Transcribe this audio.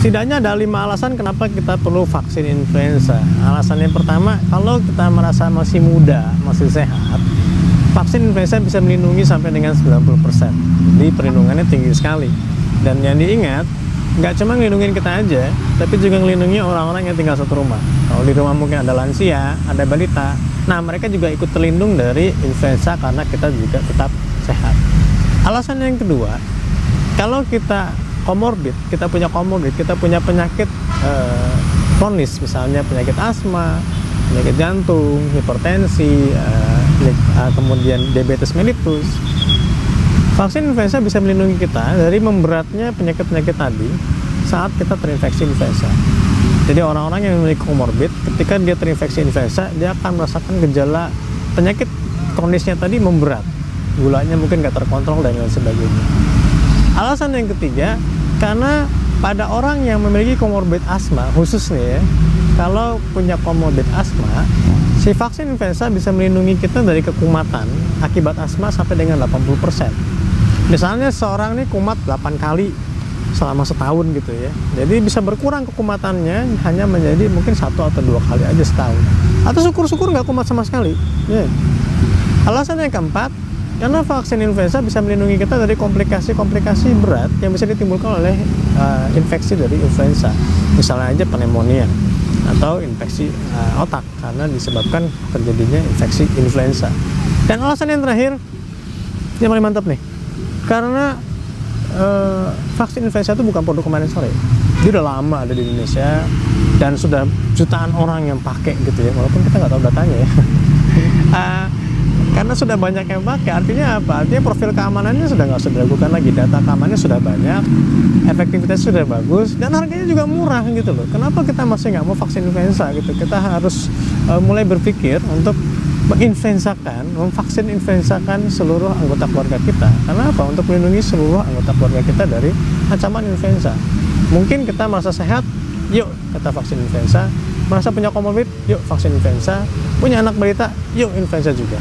Setidaknya ada 5 alasan kenapa kita perlu vaksin influenza. Alasan yang pertama, kalau kita merasa masih muda, masih sehat, vaksin influenza bisa melindungi sampai dengan 90%. Jadi perlindungannya tinggi sekali. Dan yang diingat, nggak cuma ngelindungin kita aja, tapi juga ngelindungi orang-orang yang tinggal satu rumah. Kalau di rumah mungkin ada lansia, ada balita, nah mereka juga ikut terlindung dari influenza karena kita juga tetap sehat. Alasan yang kedua, kalau kita komorbid, kita punya penyakit kronis, misalnya penyakit asma, penyakit jantung, hipertensi, kemudian diabetes mellitus. Vaksin influenza bisa melindungi kita dari memberatnya penyakit-penyakit tadi saat kita terinfeksi influenza. Jadi orang-orang yang memiliki komorbid, ketika dia terinfeksi influenza, dia akan merasakan gejala penyakit kronisnya tadi memberat, gulanya mungkin nggak terkontrol dan lain sebagainya. Alasan yang ketiga, karena pada orang yang memiliki komorbid asma, khusus nih ya, kalau punya komorbid asma, si vaksin influenza bisa melindungi kita dari kekumatan akibat asma sampai dengan 80%. Misalnya seorang nih kumat 8 kali selama setahun gitu ya, jadi bisa berkurang kekumatannya hanya menjadi mungkin 1 atau 2 kali aja setahun, atau syukur-syukur nggak kumat sama sekali ya. Alasan yang keempat, karena vaksin influenza bisa melindungi kita dari komplikasi-komplikasi berat yang bisa ditimbulkan oleh infeksi dari influenza. Misalnya aja pneumonia atau infeksi otak karena disebabkan terjadinya infeksi influenza. Dan alasan yang terakhir, yang paling mantap nih, karena vaksin influenza itu bukan produk kemarin sore. Dia udah lama ada di Indonesia dan sudah jutaan orang yang pakai gitu ya, walaupun kita nggak tahu datanya ya. Karena sudah banyak yang pakai, artinya apa? Artinya profil keamanannya sudah nggak usah diragukan lagi, data keamanannya sudah banyak, efektivitasnya sudah bagus, dan harganya juga murah gitu loh. Kenapa kita masih nggak mau vaksin influenza gitu? Kita harus mulai berpikir untuk memvaksin influenzakan seluruh anggota keluarga kita. Karena apa? Untuk melindungi seluruh anggota keluarga kita dari ancaman influenza. Mungkin kita merasa sehat, yuk kita vaksin influenza. Merasa punya komorbid, yuk vaksin influenza. Punya anak balita, yuk influenza juga.